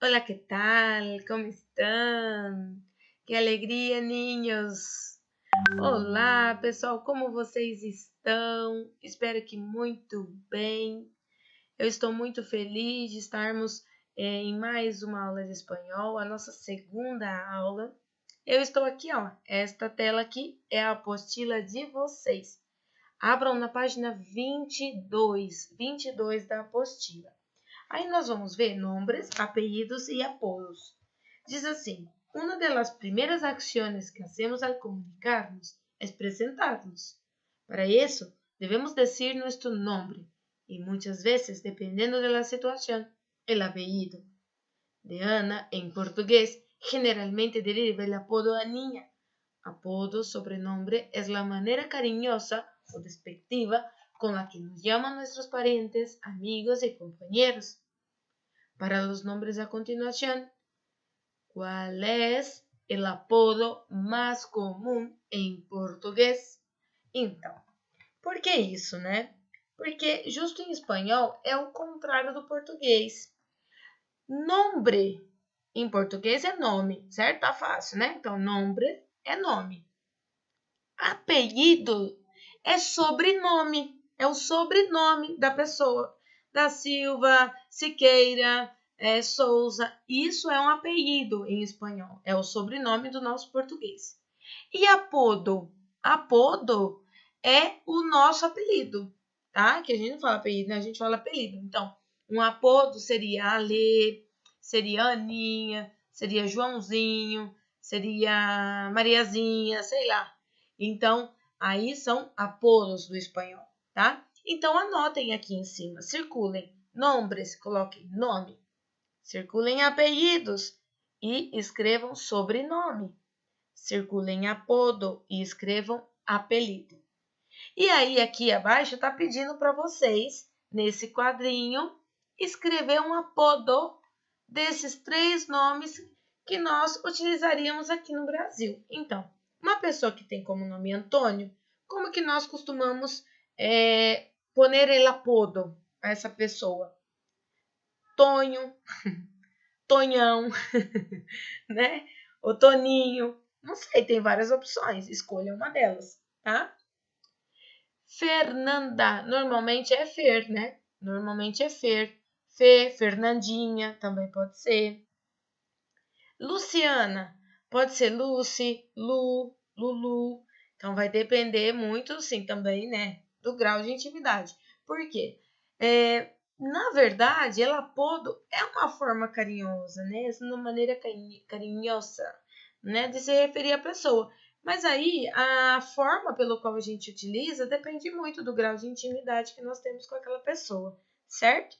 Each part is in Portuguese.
Hola, ¿qué tal? ¿Cómo estão? Que alegria, ninhos! Olá, pessoal, como vocês estão? Espero que muito bem. Eu estou muito feliz de estarmos em mais uma aula de espanhol, a nossa segunda aula. Eu estou aqui, ó. Esta tela aqui é a apostila de vocês. Abram na página 22 da apostila. Aí nós vamos ver nombres, apellidos y apodos. Diz assim: una de las primeras acciones que hacemos al comunicarnos es presentarnos. Para eso, debemos decir nuestro nombre y muchas veces, dependiendo de la situación, el apellido. De Ana, en portugués, generalmente deriva el apodo a niña. Apodo, sobrenombre, es la manera cariñosa o despectiva con la que nos llaman nuestros parientes, amigos y compañeros. Para los nombres a continuación, ¿cuál es el apodo mais comum em português? Então, por que isso, né? Porque justo em espanhol é o contrário do português. Nombre em português é nome, certo? Tá fácil, né? Então, nombre é nome. Apelido é sobrenome, é o sobrenome da pessoa. Da Silva, Siqueira, Souza. Isso é um apelido em espanhol, é o sobrenome do nosso português. E apodo? Apodo é o nosso apelido, tá? Que a gente não fala apelido, né? A gente fala apelido. Então, um apodo seria Alê, seria Aninha, seria Joãozinho, seria Mariazinha, sei lá. Então, aí são apodos do espanhol, tá? Então, anotem aqui em cima. Circulem nombres, coloquem nome. Circulem apelidos e escrevam sobrenome. Circulem apodo e escrevam apelido. E aí, aqui abaixo, tá pedindo para vocês, nesse quadrinho, escrever um apodo desses 3 nomes que nós utilizaríamos aqui no Brasil. Então, uma pessoa que tem como nome Antônio, como que nós costumamos poner el apodo a essa pessoa? Tonho, Tonhão, né? O Toninho, não sei, tem várias opções, escolha uma delas, tá? Fernanda, normalmente é Fer, né? Normalmente é Fer. Fê, Fernandinha, também pode ser. Luciana, pode ser Lucy, Lu, Lulu. Então, vai depender muito, sim, também, né, do grau de intimidade. Por quê? Na verdade, el apodo é uma forma carinhosa, né? É uma maneira carinhosa, né, de se referir à pessoa. Mas aí, a forma pelo qual a gente utiliza depende muito do grau de intimidade que nós temos com aquela pessoa, certo?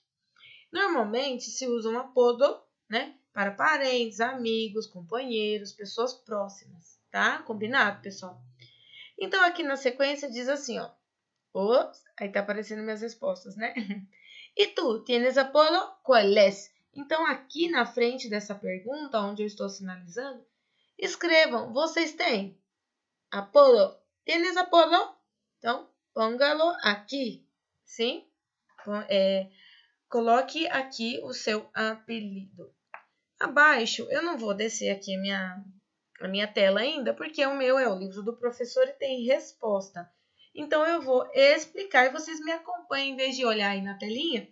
Normalmente, se usa um apodo, né, para parentes, amigos, companheiros, pessoas próximas, tá? Combinado, pessoal? Então, aqui na sequência diz assim, ó. Ops, aí tá aparecendo minhas respostas, né? E tu, tienes apodo? Qual es? Então, aqui na frente dessa pergunta, onde eu estou sinalizando, escrevam, vocês têm apodo? Tienes apodo? Então, póngalo aqui, sim? Coloque aqui o seu apelido. Abaixo, eu não vou descer aqui a minha tela ainda, porque o meu é o livro do professor e tem resposta. Então, eu vou explicar e vocês me acompanhem, em vez de olhar aí na telinha,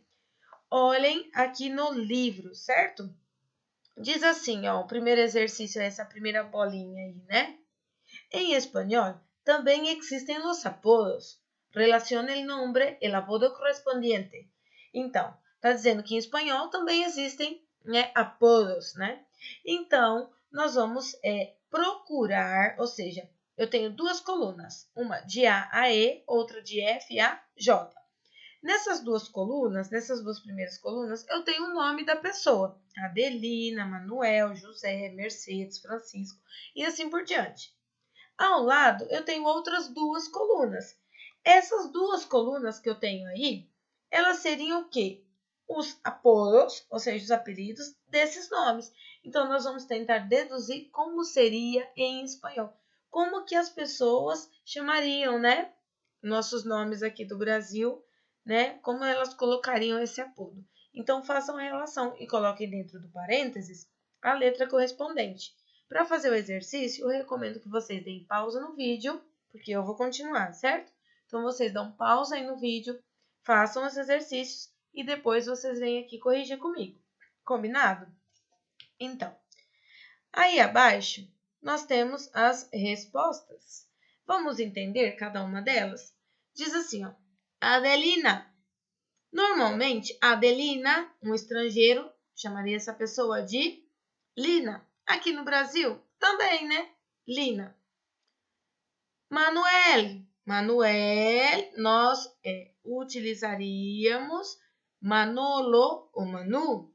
olhem aqui no livro, certo? Diz assim, ó, o primeiro exercício é essa primeira bolinha aí, né? Em espanhol, também existem os apodos. Relacione el nombre, el apodo correspondiente. Então, está dizendo que em espanhol também existem, né, apodos, né? Então, nós vamos procurar, ou seja, eu tenho 2 colunas, uma de A a E, outra de F a J. Nessas 2 colunas, nessas 2 primeiras colunas, eu tenho o nome da pessoa. Adelina, Manuel, José, Mercedes, Francisco e assim por diante. Ao lado, eu tenho outras 2 colunas. Essas 2 colunas que eu tenho aí, elas seriam o quê? Os apodos, ou seja, os apelidos desses nomes. Então, nós vamos tentar deduzir como seria em espanhol. Como que as pessoas chamariam, né? Nossos nomes aqui do Brasil, né? Como elas colocariam esse apodo. Então, façam a relação e coloquem dentro do parênteses a letra correspondente. Para fazer o exercício, eu recomendo que vocês deem pausa no vídeo, porque eu vou continuar, certo? Então, vocês dão pausa aí no vídeo, façam os exercícios e depois vocês vêm aqui corrigir comigo. Combinado? Então, aí abaixo, nós temos as respostas. Vamos entender cada uma delas? Diz assim, ó, Adelina. Normalmente, Adelina, um estrangeiro, chamaria essa pessoa de Lina. Aqui no Brasil, também, né? Lina. Manuel. Manuel, nós utilizaríamos Manolo ou Manu.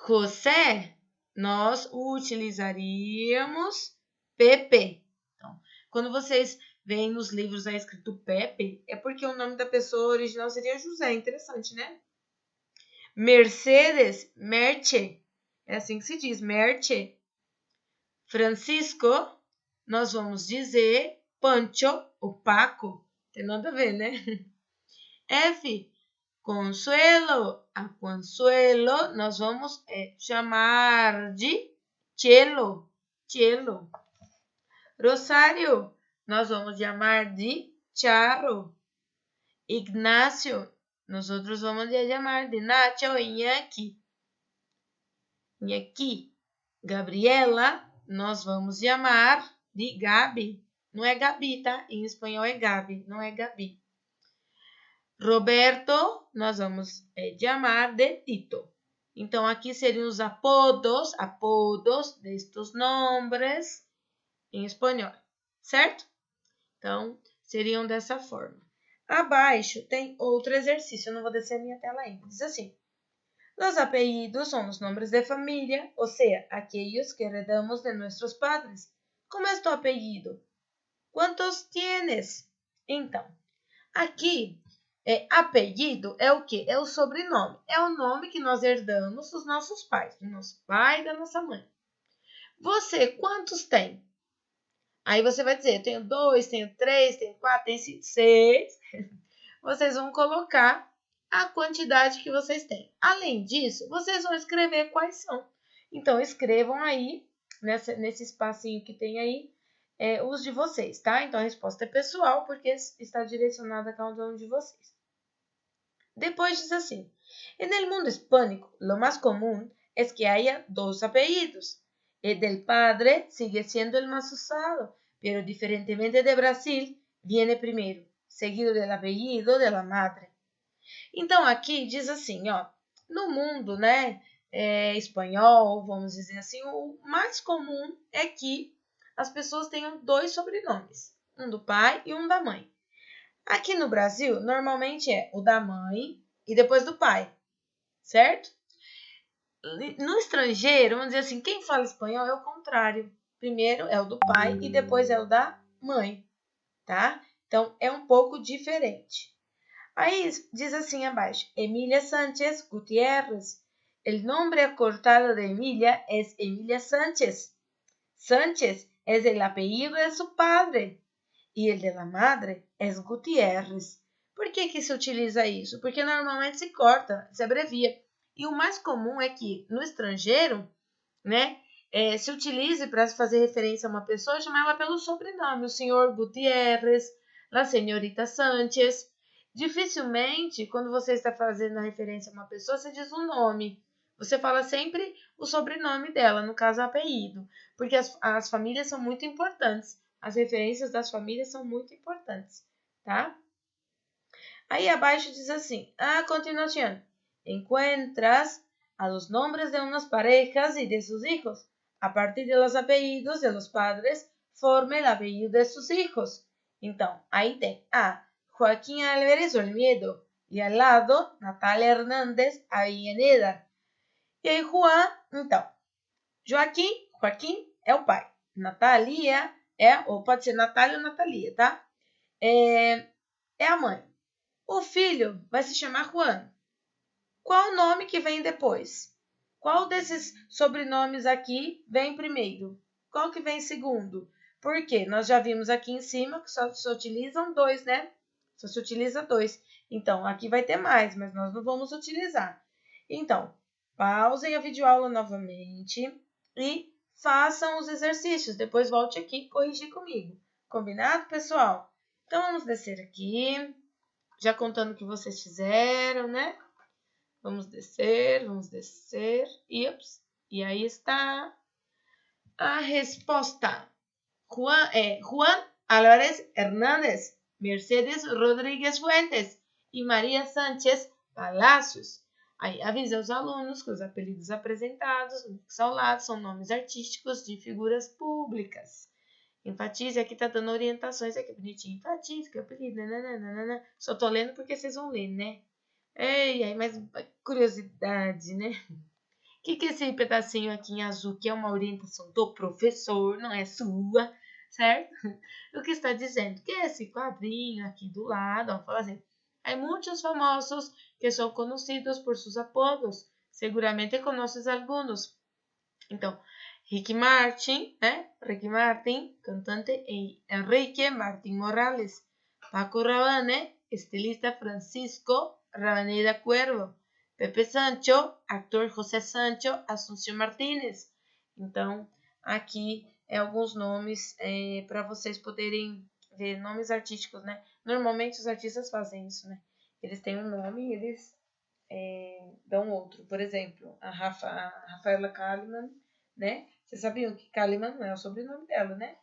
José, nós utilizaríamos Pepe. Então, quando vocês veem nos livros aí escrito Pepe, é porque o nome da pessoa original seria José. Interessante, né? Mercedes, Merche. É assim que se diz, Merche. Francisco, nós vamos dizer Pancho ou Paco. Tem nada a ver, né? F, Consuelo. A Consuelo nós vamos chamar de Cielo. Cielo. Rosário, nós vamos chamar de Charo. Ignacio, nós outros vamos chamar de Nacho ou Iñaki. Iñaki. Gabriela, nós vamos chamar de Gabi. Não é Gabi, tá? Em espanhol é Gabi, não é Gabi. Roberto, nós vamos chamar de Tito. Então, aqui seriam os apodos destes nomes em espanhol, certo? Então, seriam dessa forma. Abaixo tem outro exercício, eu não vou descer a minha tela ainda. Diz assim, los apellidos son los nombres de familia, o sea, aquellos que heredamos de nuestros padres. ¿Cómo es tu apellido? ¿Cuántos tienes? Então, aqui, apellido é o quê? É o sobrenome. É o nome que nós herdamos dos nossos pais, do nosso pai e da nossa mãe. Você, quantos tem? Aí você vai dizer, eu tenho 2, tenho 3, tenho 4, tenho 5, 6. Vocês vão colocar a quantidade que vocês têm. Além disso, vocês vão escrever quais são. Então, escrevam aí, nesse espacinho que tem aí, os de vocês, tá? Então, a resposta é pessoal, porque está direcionada a cada um de vocês. Depois diz assim, en el mundo hispánico, lo más común es que haya 2 apellidos. El del padre sigue siendo el más usado, pero diferentemente de Brasil, viene primero, seguido del apellido de la madre. Então, aqui diz assim, ó, no mundo, né, espanhol, vamos dizer assim, o mais comum é que as pessoas tenham 2 sobrenomes, um do pai e um da mãe. Aqui no Brasil, normalmente é o da mãe e depois do pai, certo? No estrangeiro, vamos dizer assim, quem fala espanhol é o contrário. Primeiro é o do pai e depois é o da mãe, tá? Então, é um pouco diferente. Aí diz assim abaixo, Emilia Sánchez Gutiérrez. El nombre acortado de Emilia es Emilia Sánchez. Sánchez es el apellido de su padre e el de la madre es Gutiérrez. Por que se utiliza isso? Porque normalmente se corta, se abrevia. E o mais comum é que no estrangeiro, né, se utilize para fazer referência a uma pessoa, chamar ela pelo sobrenome. O senhor Gutiérrez, a senhorita Sánchez. Dificilmente, quando você está fazendo a referência a uma pessoa, você diz um nome. Você fala sempre o sobrenome dela, no caso, o apelido. Porque as famílias são muito importantes. As referências das famílias são muito importantes, tá? Aí abaixo diz assim, a continuación, encuentras a los nombres de unas parejas y de sus hijos. A partir de los apellidos de los padres, forma el apellido de sus hijos. Então, aí tem a Joaquín Álvarez Olmedo e ao lado, Natália Hernández Avellaneda. E aí, Juan, então, Joaquim é o pai. Natália ou pode ser Natália ou Natalia, tá? É a mãe. O filho vai se chamar Juan. Qual o nome que vem depois? Qual desses sobrenomes aqui vem primeiro? Qual que vem segundo? Porque nós já vimos aqui em cima que só se utilizam 2, né? Só se utiliza 2. Então, aqui vai ter mais, mas nós não vamos utilizar. Então, pausem a videoaula novamente e façam os exercícios. Depois volte aqui e corrigir comigo. Combinado, pessoal? Então, vamos descer aqui, já contando o que vocês fizeram, né? Vamos descer. E aí está a resposta. Juan Álvarez Hernández, Mercedes Rodríguez Fuentes e Maria Sánchez Palacios. Aí avisa os alunos que os apelidos apresentados ao lado são nomes artísticos de figuras públicas. Enfatize, aqui tá dando orientações, aqui bonitinho. Enfatize, que é apelido, nananana. Só tô lendo porque vocês vão ler, né? Ei, aí, mas curiosidade, né? O que é esse pedacinho aqui em azul, que é uma orientação do professor, não é sua, certo? O que está dizendo? Que esse quadrinho aqui do lado, ó, fala assim, há muitos famosos que são conhecidos por seus apodos, seguramente conheces alguns. Então, Ricky Martin, né? Ricky Martin, cantante, e Enrique Martin Morales. Paco Rabanne, estilista Francisco Rabaneda Cuervo. Pepe Sancho, actor José Sancho Asunción Martínez. Então, aqui é alguns nomes para vocês poderem ver, nomes artísticos, né? Normalmente os artistas fazem isso, né? Eles têm um nome e eles dão outro. Por exemplo, a Rafaela Kalimann, né? Vocês sabiam que Kalimann não é o sobrenome dela, né?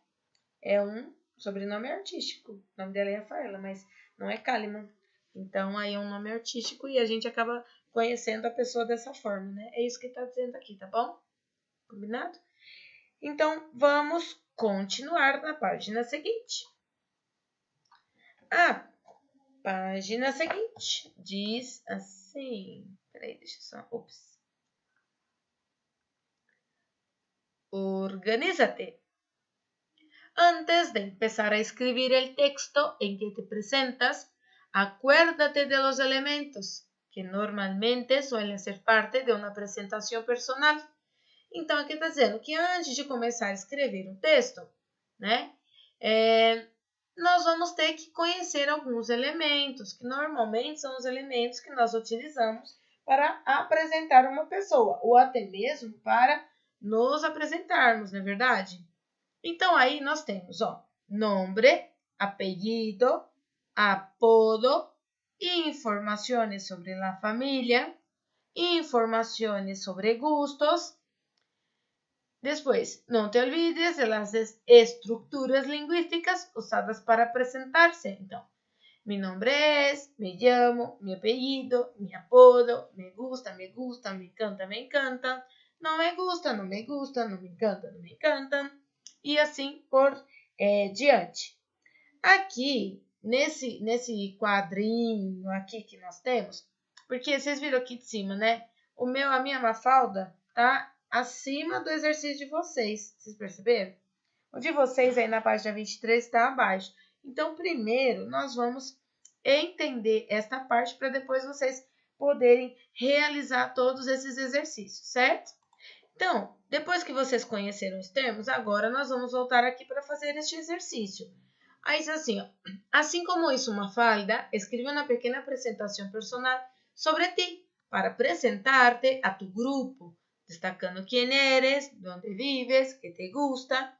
É um sobrenome artístico. O nome dela é Rafaela, mas não é Kalimann. Então, aí é um nome artístico e a gente acaba conhecendo a pessoa dessa forma, né? É isso que está dizendo aqui, tá bom? Combinado? Então, vamos continuar na página seguinte. A página seguinte diz assim... Peraí, deixa eu só... Ops. Organízate. Antes de empezar a escribir el texto en que te presentas, acuérdate de los elementos que normalmente suelen ser parte de uma apresentação personal. Então, aqui está dizendo que antes de começar a escrever um texto, né, nós vamos ter que conhecer alguns elementos, que normalmente são os elementos que nós utilizamos para apresentar uma pessoa, ou até mesmo para nos apresentarmos, não é verdade? Então, aí nós temos, ó, nombre, apellido, apodo, informações sobre a família, informações sobre gustos. Después, no te olvides de las estructuras lingüísticas usadas para presentarse. Então, mi nombre es, me llamo, mi apellido, mi apodo, me gusta, me encanta, me encanta, no me gusta, no me gusta, no me encanta, no me encantam, e assim por diante. Aqui, nesse quadrinho aqui que nós temos, porque vocês viram aqui de cima, né? A minha Mafalda tá acima do exercício de vocês. Vocês perceberam? O de vocês aí na página 23 está abaixo. Então, primeiro, nós vamos entender esta parte para depois vocês poderem realizar todos esses exercícios, certo? Então, depois que vocês conheceram os termos, agora nós vamos voltar aqui para fazer este exercício. Aí diz assim, ó, assim como isso Mafalda, escreve uma pequena apresentação personal sobre ti, para apresentar-te a tu grupo, destacando quem eres, onde vives, que te gusta.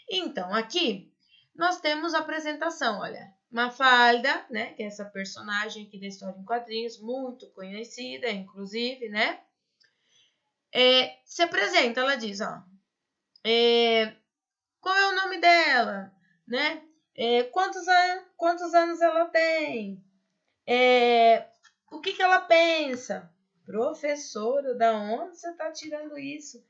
Então, aqui nós temos a apresentação, olha, Mafalda, né, que é essa personagem aqui da história em quadrinhos, muito conhecida, inclusive, né, se apresenta, ela diz, ó, qual é o nome dela, né, quantos anos ela tem, o que ela pensa. Professora, da onde você está tirando isso?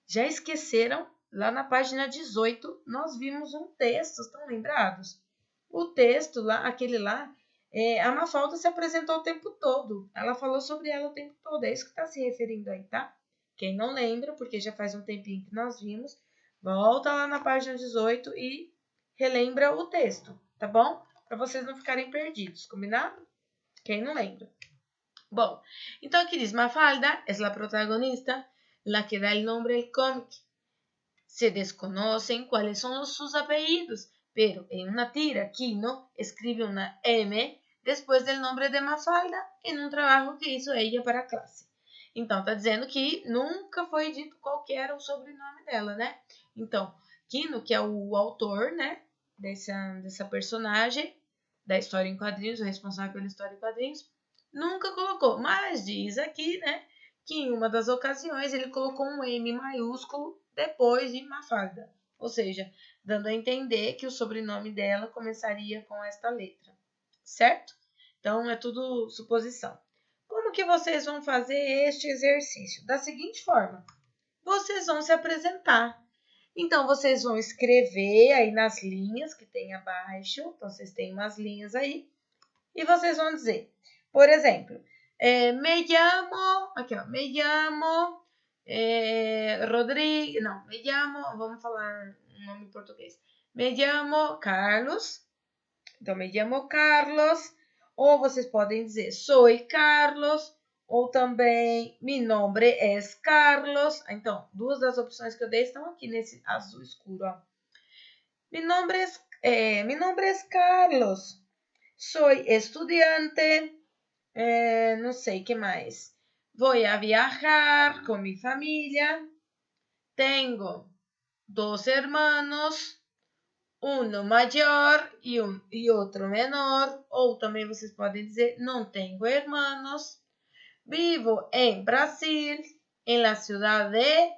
Já esqueceram? Lá na página 18, nós vimos um texto, estão lembrados? O texto lá, aquele lá, a Mafalda se apresentou o tempo todo. Ela falou sobre ela o tempo todo. É isso que está se referindo aí, tá? Quem não lembra, porque já faz um tempinho que nós vimos, volta lá na página 18 e relembra o texto, tá bom? Para vocês não ficarem perdidos, combinado? Quem não lembra? Bom, então aquí dice, Mafalda es la protagonista, la que da el nombre al cómic. Se desconocen cuáles son sus apellidos, pero en una tira, Kino escribe una M después del nombre de Mafalda en un trabajo que hizo ella para a classe. Então, tá dizendo que nunca foi dito qual que era o sobrenome dela, né? Então, Quino, que é o autor, né, dessa personagem da história em quadrinhos, o responsável pela história em quadrinhos, nunca colocou. Mas diz aqui, né, que em uma das ocasiões ele colocou um M maiúsculo depois de Mafalda. Ou seja, dando a entender que o sobrenome dela começaria com esta letra, certo? Então, é tudo suposição. Como que vocês vão fazer este exercício? Da seguinte forma, vocês vão se apresentar. Então, vocês vão escrever aí nas linhas que tem abaixo. Então, vocês têm umas linhas aí. E vocês vão dizer, por exemplo, me llamo, aqui ó, me llamo Rodrigo, não, me llamo, vamos falar um nome em português. Me llamo Carlos. Então, me llamo Carlos. Ou vocês podem dizer, soy Carlos. Ou também, mi nombre es Carlos. Então, duas das opções que eu dei estão aqui nesse azul escuro, ó. Mi nombre es Carlos. Soy estudiante. Não sei, que mais? Voy a viajar con mi familia. Tengo 2 hermanos. Uno maior e outro menor. Ou também vocês podem dizer, não tenho hermanos. Vivo em Brasil, em la ciudad de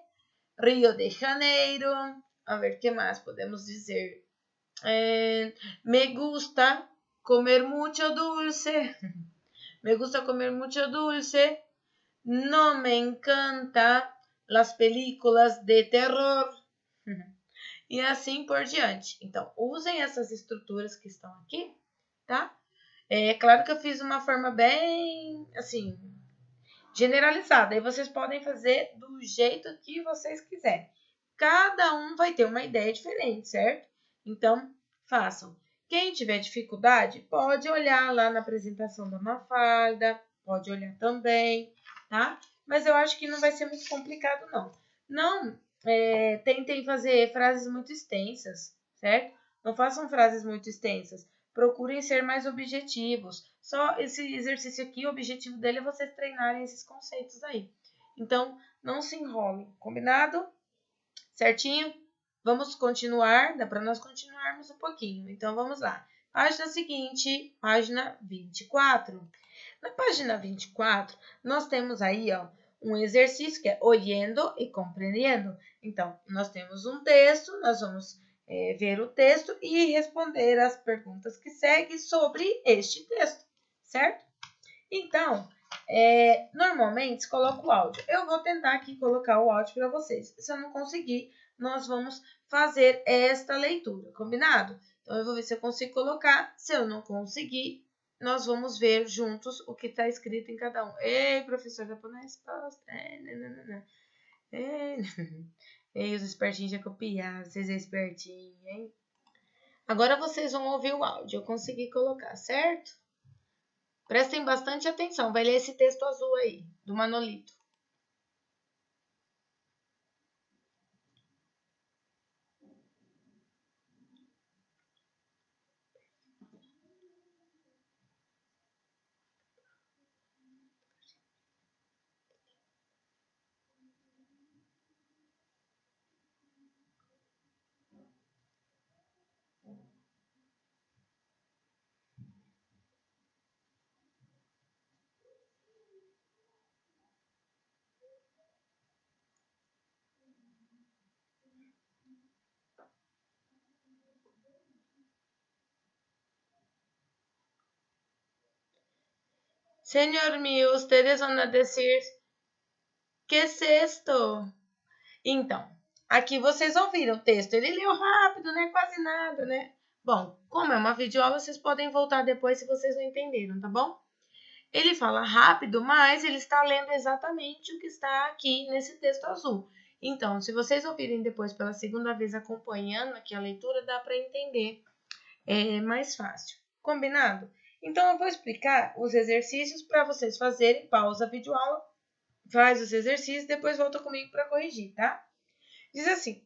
Rio de Janeiro. A ver, que mais podemos dizer? Me gusta comer mucho dulce. Me gusta comer mucho dulce. No me encanta las películas de terror. E assim por diante. Então, usem essas estruturas que estão aqui, tá? É claro que eu fiz uma forma bem, assim, generalizada. E vocês podem fazer do jeito que vocês quiserem. Cada um vai ter uma ideia diferente, certo? Então, façam. Quem tiver dificuldade, pode olhar lá na apresentação da Mafalda, pode olhar também, tá? Mas eu acho que não vai ser muito complicado, não. Não tentem fazer frases muito extensas, certo? Não façam frases muito extensas. Procurem ser mais objetivos. Só esse exercício aqui, o objetivo dele é vocês treinarem esses conceitos aí. Então, não se enrolem, combinado? Certinho? Vamos continuar, dá para nós continuarmos um pouquinho. Então, vamos lá. Página seguinte, página 24. Na página 24, nós temos aí, ó, um exercício que é oyendo e compreendendo. Então, nós temos um texto, nós vamos ver o texto e responder as perguntas que seguem sobre este texto, certo? Então, normalmente se coloca o áudio. Eu vou tentar aqui colocar o áudio para vocês. Se eu não conseguir, nós vamos fazer esta leitura, combinado? Então, eu vou ver se eu consigo colocar. Se eu não conseguir, nós vamos ver juntos o que está escrito em cada um. Ei, professor, dá para dar resposta? Ei, os espertinhos já copiaram, vocês é espertinho, hein? Agora vocês vão ouvir o áudio, eu consegui colocar, certo? Prestem bastante atenção, vai ler esse texto azul aí, do Manolito. Señor mío, ustedes van a decir, que es esto? Então, aqui vocês ouviram o texto. Ele leu rápido, né? Quase nada, né? Bom, como é uma videoaula, vocês podem voltar depois se vocês não entenderam, tá bom? Ele fala rápido, mas ele está lendo exatamente o que está aqui nesse texto azul. Então, se vocês ouvirem depois pela segunda vez acompanhando aqui a leitura, dá para entender mais fácil. Combinado? Então, eu vou explicar os exercícios para vocês fazerem. Pausa a videoaula, faz os exercícios, depois volta comigo para corrigir, tá? Diz assim,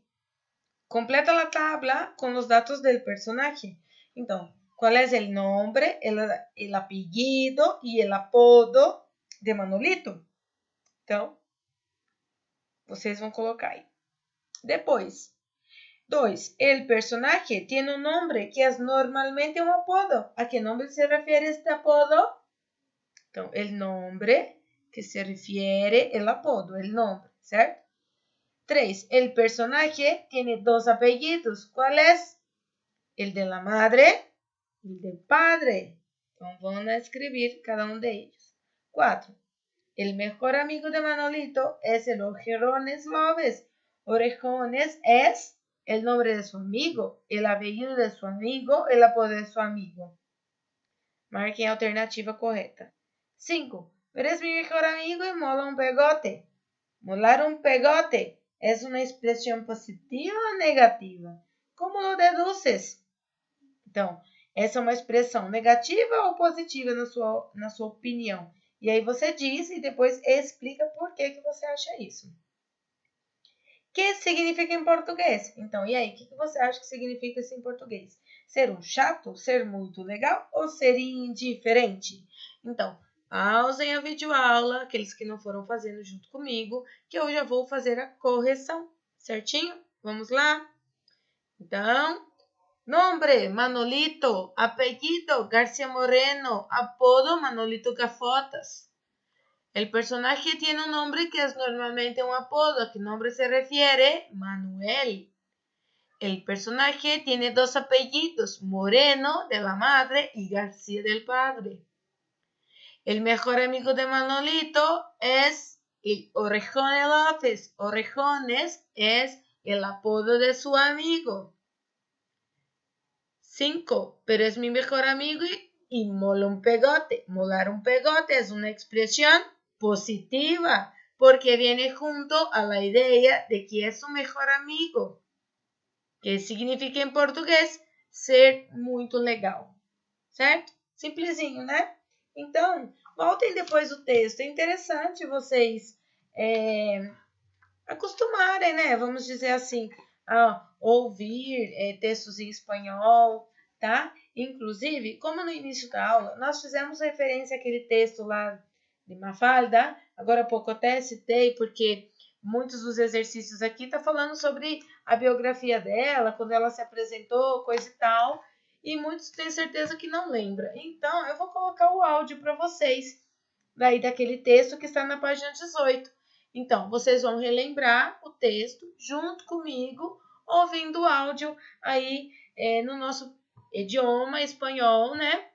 completa la tabla com os dados del personagem. Então, ¿Cuál es el nombre, el apellido y el apodo de Manolito? Então, vocês vão colocar aí. Depois, 2. El personaje tiene un nombre que es normalmente un apodo. ¿A qué nombre se refiere este apodo? Então, el nombre que se refiere el apodo, el nombre, ¿certo? 3. El personaje tiene dos apellidos. ¿Cuál es? El de la madre y el del padre. Então, van a escribir cada uno de ellos. 4. El mejor amigo de Manolito es el Orejones López. Orejones es el nombre de su amigo, el apellido de su amigo, el apodo de su amigo. Marquem a alternativa correta. 5. Eres mi mejor amigo y mola un pegote. Molar un pegote es una expresión positiva ou negativa? Como lo deduces? Então, essa é uma expressão negativa ou positiva na sua opinião? E aí você diz e depois explica por que você acha isso. Que significa em português? Então, e aí, o que você acha que significa isso em português? Ser um chato, ser muito legal ou ser indiferente? Então, pausem a videoaula, aqueles que não foram fazendo junto comigo, que eu já vou fazer a correção, certinho? Vamos lá? Então, nombre, Manolito. Apellido, García Moreno. Apodo, Manolito Gafotas. El personaje tiene un nombre que es normalmente un apodo. ¿A qué nombre se refiere? Manuel. El personaje tiene dos apellidos, Moreno de la madre y García del padre. El mejor amigo de Manolito es el Orejones López. Orejones es el apodo de su amigo. 5. Pero es mi mejor amigo y mola un pegote. Molar un pegote es una expresión positiva porque viene junto a la idea de que es su mejor amigo, que significa em português ser muito legal, certo? Simplesinho, né? Então, voltem depois o texto. É interessante vocês acostumarem, né? Vamos dizer assim, a ouvir textos em espanhol, tá? Inclusive, como no início da aula, nós fizemos referência àquele texto lá de Mafalda, agora há pouco até citei, porque muitos dos exercícios aqui tá falando sobre a biografia dela, quando ela se apresentou, coisa e tal, e muitos têm certeza que não lembra. Então, eu vou colocar o áudio para vocês, daí daquele texto que está na página 18. Então, vocês vão relembrar o texto junto comigo, ouvindo o áudio aí no nosso idioma espanhol, né?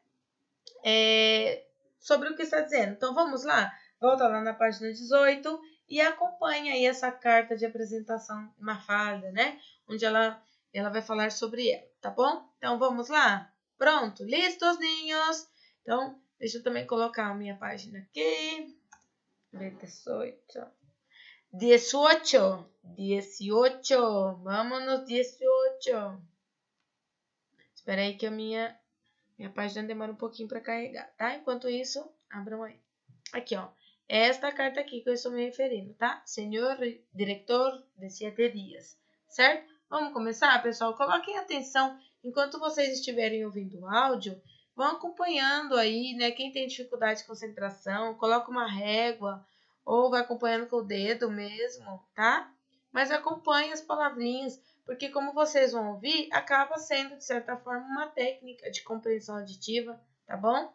Sobre o que está dizendo. Então, vamos lá? Volta lá na página 18 e acompanha aí essa carta de apresentação de Mafalda, né? Onde ela vai falar sobre ela, tá bom? Então, vamos lá? Pronto? Listos, ninhos? Então, deixa eu também colocar a minha página aqui. 18. 18. Vámonos, 18. Espera aí que a minha página demora um pouquinho para carregar, tá? Enquanto isso, abram aí. Aqui, ó. Esta carta aqui que eu estou me referindo, tá? Senhor diretor de 7 dias, certo? Vamos começar, pessoal? Coloquem atenção enquanto vocês estiverem ouvindo o áudio. Vão acompanhando aí, né? Quem tem dificuldade de concentração, coloca uma régua ou vai acompanhando com o dedo mesmo, tá? Mas acompanhe as palavrinhas, porque como vocês vão ouvir, acaba sendo, de certa forma, uma técnica de compreensão auditiva, tá bom?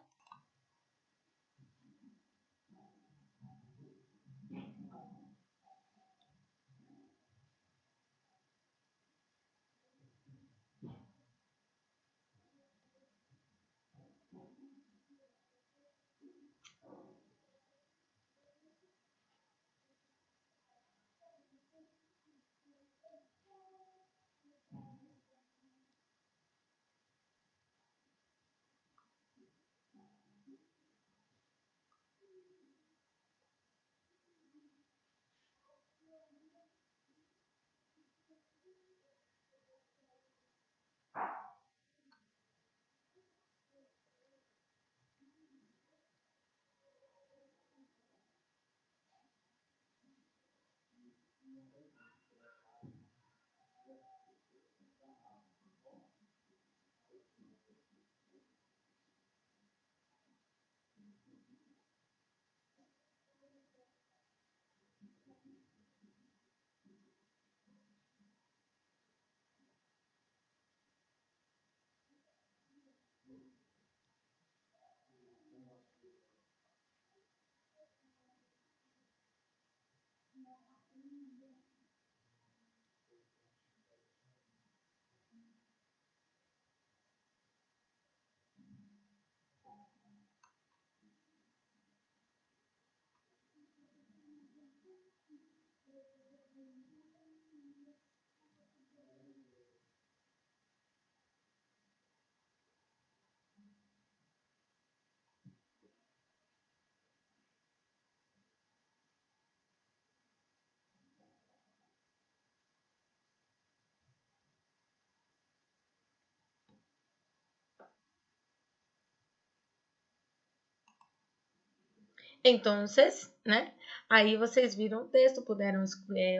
Entonces, né? Aí vocês viram o texto, puderam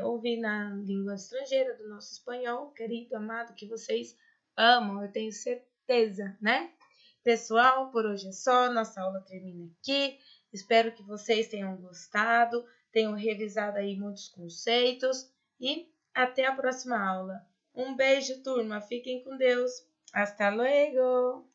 ouvir na língua estrangeira do nosso espanhol, querido, amado, que vocês amam, eu tenho certeza, né? Pessoal, por hoje é só, nossa aula termina aqui. Espero que vocês tenham gostado, tenham revisado aí muitos conceitos e até a próxima aula. Um beijo, turma, fiquem com Deus. Hasta luego!